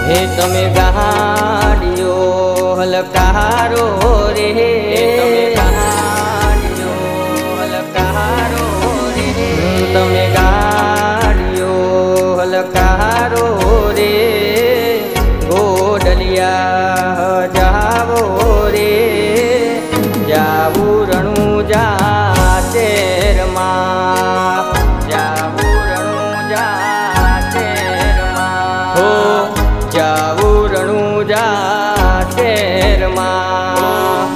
હે તમે ગાડીઓ હલકારો રે, તમે ગાડીઓ હલકારો રે, તમે ગાડીઓ હલકારો રે, ગોડલિયા જાવો રે, જાવું રણુજા શેરમાં, જાવું રણુજા શેરમાં, હો જાવું રણુજા શેરમાં,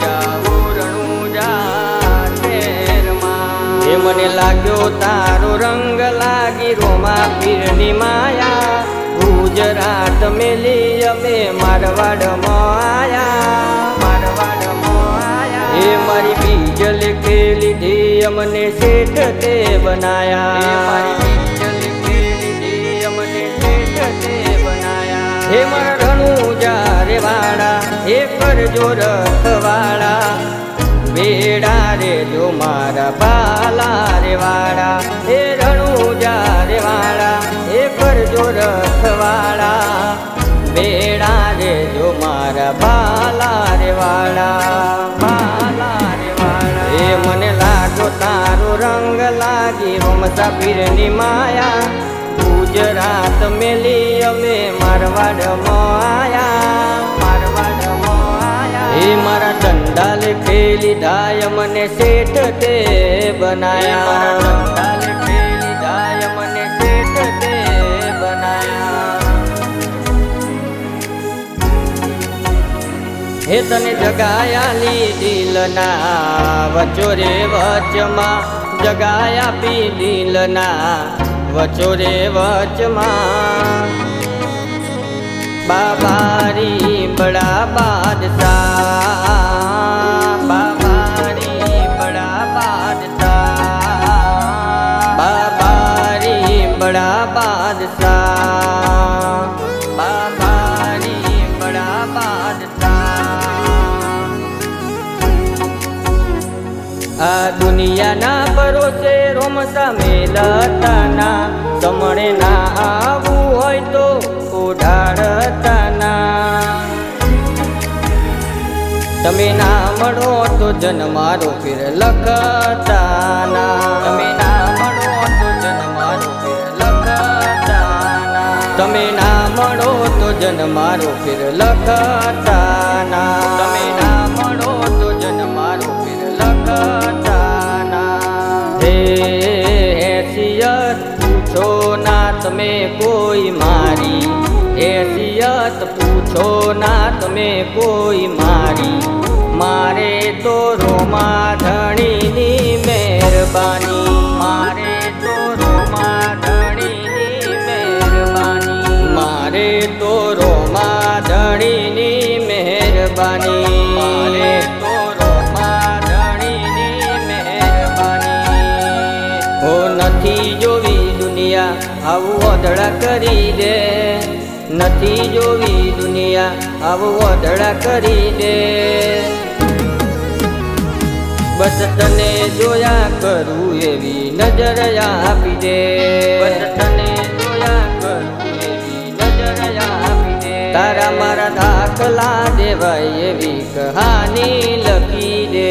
જાવું રણુજા શેરમાં. એ મને લાગ્યો તારો રંગ લાગી રોમા પીરની માયા, ગુજરાત મેલી અમે મારવાડમાં આયા, મારવાડમાં આયા. એ મારી બીજલ કે લીધી અમને શેઠ તે બનાયા, એ મારી બીજલ કે લીધી અમને શેઠ તે બનાયા. હે મારા રણુજા રે વાળા, હે કરજો રખવાળા, બેડા રે જો મારા બાલા રે વાળા. હે રણુજા રે વાળા, હે કરજો રખવાળા, બેડા રે જો મારા બાલા રે વાળા, બાલા રે વાળા. એ મને લાગો તારો રંગ લાગી વમસા પીરની માયા, ગુજરાત મેલી અમે મારવાડમાં આયા, મારવાડમાં આયા. એ મારા ચંડાલ કે લીધા મને શેઠ તે બનાયા, મારા ચંડાલ કે લીધા મને શેઠ તે બનાયા. હે તને જગાયા દિલના વચોરે વચમાં, જગાયા પી દિલના વચોરે વચમાં. બાબારી બડા બાદશાહ, બાબારી બડા બાદશાહ, બાબારી બડા બાદશાહ, બાબારી બડા બાદશાહ. આ દુનિયાના ભરોસે રોમસા મેલતાના, સમણે ના આવું હોય તો ઓઢાડતાના. તમે ના મળો તો જન્મારો ફિર લખતાના, તમે ના મળો તો જન્મારો ફિર લખતાના, તમે ના મળો તો જન્મારો ફિર લખતાના, તમે ના મળો તો જન્મારો ફિર લખતાના. હે હેસિયત પૂછો ના તમે કોઈ મારી, હેસિયત પૂછો ના તમે કોઈ મારી, મારે તો રોમા ધણીની મહેરબાની, મારે તો રોમા ધણીની મહેરબાની, મારે તો રોમા ધણીની મહેરબાની, મારે તો રોમા ધણીની મહેરબાની. હો નથી જોવી દુનિયા આવું ઓધડા કરી દે, નથી જોવી દુનિયા આવું ઓધડા કરી દે. બસ તને જોયા કરું એવી નજર આપી દે, બસ તને જોયા કરું એવી નજર આપી દે. તારા મારા દાખલા દેવાય એવી કહાની લખી દે.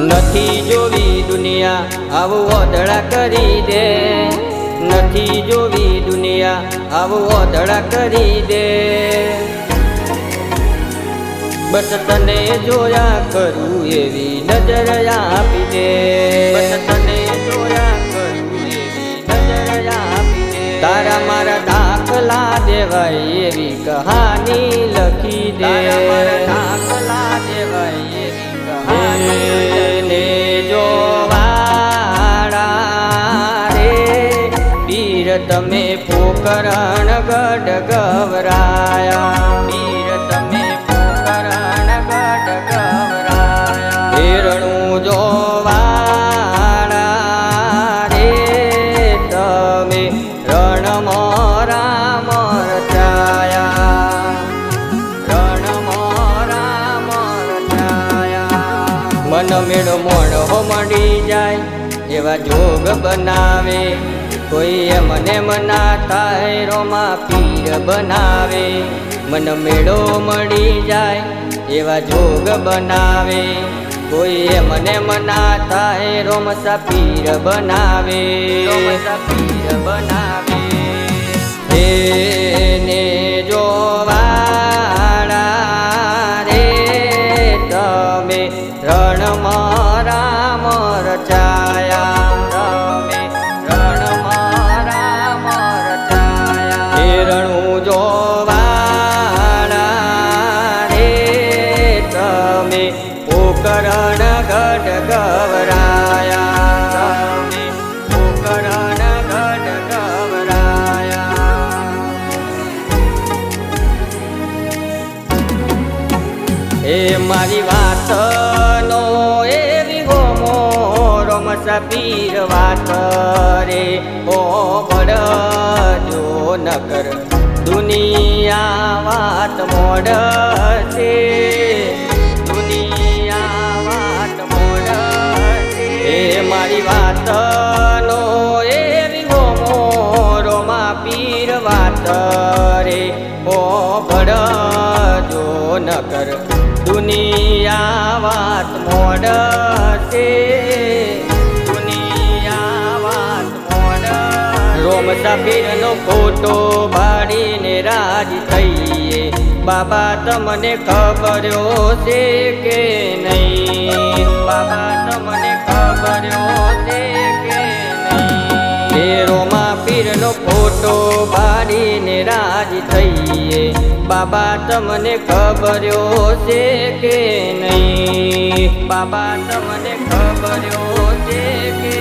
નથી જોવી દુનિયા આવું ઓધડા કરી દે, નથી જોવી દુનિયા આવું ઓધડા કરી દે. બસ તને જોયા કરું એવી નજર આપી દે, બસ તને જોયા કરું એવી નજર આપી દે. તારા મારા દાખલા દેવાય એવી કહાની લખી દે, તારા મારા દાખલા દેવાય એવી કહાની. તમે પોકરણ ગઢ ગવરાયા, વીર તમે પોકરણ ગઢ ગવરાયા. હેરણું જોવાળા રે મન મેળો મોણ હો મળી જાય એવા જોગ બનાવે, કોઈ મને મના થાય રોમા પીર બનાવે, મન મેળો મળી જાય એવા જોગ બનાવે, કોઈ મને મના થાય રોમસા પીર બનાવે, રોમસા પીર બનાવે. એને જોવાળા રે તમે રણમાં રામ રચાયા, તમે રણમાં રામ રચાયા. હે રણું જોવાળા રે તમે પોકરણ ગઢ ગવરાયા, તમે પોકરણ ગઢ ગવરાયા. એ મારી વાતનો એવી ગોમો રોમસા પીર વાત રે ઓ બળજો નકર દુનિયા વાત મોડશે, દુનિયા વાત મોડશે. એ મારી વાતનો એવી ગોમો રોમા પીર વાત રે ઓ બળજો નકર દુનિયા વાત મોડશે, દુનિયા વાત મોડશે. રોમસા પીરનો ફોટો ભાડીને રાજ થઈએ, બાબા તમને ખબર્યો છે કે નહીં, બાબા તમને ખબર્યો છે કે નહીં. એ રોમા પીરનો ફોટો ભાડીને રાજ થઈએ, બાબા તમને ખબર્યો છે કે નહીં, બાબા તમને ખબર્યો છે કે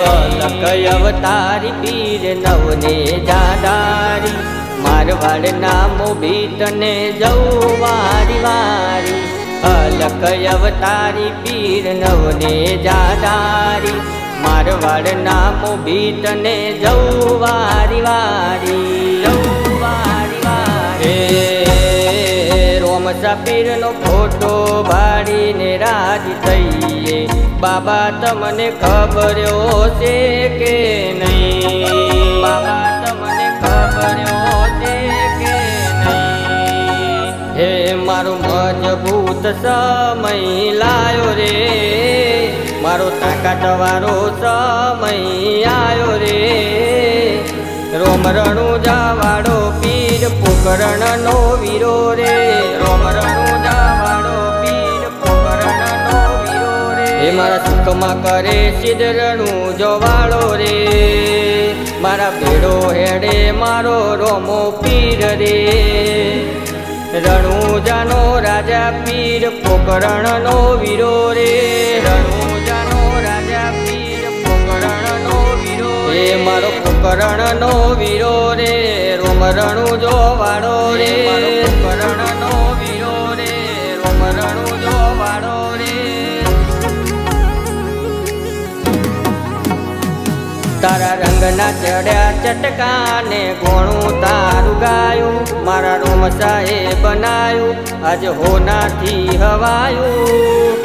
અલક અવતારી પીર નવને જાડારી, મારવાડ નામો ભીતને જવું વારી વારી. અલક અવતારી પીર નવને જાડારી, મારવાડ નામો ભીતને જવું વારી વારી, જવું વારી વારી. રોમસા પીરનો ફોટો ભાડીને રાજ થઈએ, બાબા તમને ખબર્યો છે કે નહીં, બાબા તમને ખબર્યો છે કે નહીં. હે મારો મજબૂત સમય લાયો રે, મારો તાકાત વાળો સમય આયો રે. રોમ રણુજા વાળો પીર પોકરણનો વીરો રે, રોમ રણુજા વાળો પીર પોકરણનો વીરો રે. એ મારા સુખમાં કરે સિદ્ધ રણુજો વાળો રે, મારા ભેડો હેડે મારો રોમો પીર રે. રણુજાનો રાજા પીર પોકરણનો વીરો રે, રણુજાનો રાજા પીર પોકરણનો વીરો રે. એ મારો પોકરણનો વીરો રે, રોમ રણુજો વાળો રે, મારો પોકરણનો વીરો રે, રોમ રણુજો વાળો રે. તારા રંગના ચડ્યા ચટકાને ગોણું તારું ગાયું, મારા રોમસાએ બનાયું આજ હોનાથી હવાયું.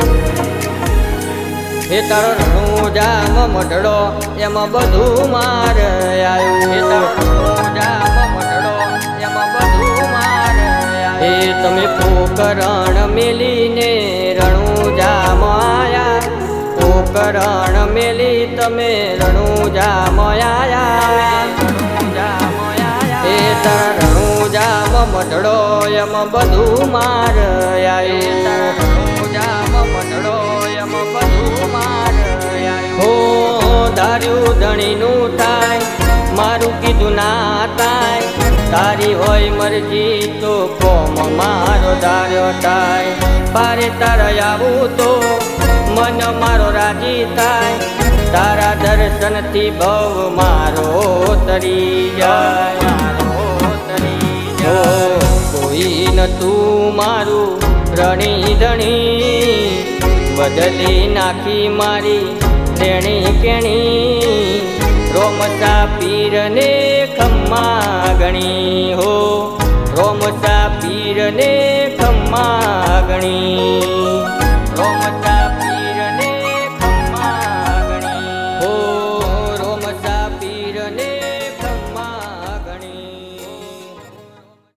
હે તારો રણુજામ મઢડો એમાં બધું માર આવ્યું, હે તારો રણુજામ મઢડો એમાં બધું માર આવ્યું. હે તમે પોકરણ મેલીને રણુજામ આયા, પોકરણ મેલી તમે રણુજામ આયા, રણુજામ આયા. હે તારા રણુજામ મઢડો એમાં બધું માર આવ્યું, તારા રણુજામ મઢડો એમાં બધું માર આવ્યું. હો ધાર્યું ધણીનું થાય, મારું કીધું ના થાય, તારી હોય મરજી તો કોમ મારો ધાર્યો થાય. બારે તારા આવું તો મન મારો રાજી થાય, તારા દર્શનથી ભવ મારો તરી જાય, મારો તરી જાય. કોઈ નતું મારું રણી ધણી, બદલી નાખી મારી દેણી કેણી. રોમસા પીરને ખમ્મા ગણી હો, રોમસા પીરને ખમ્મા ગણી.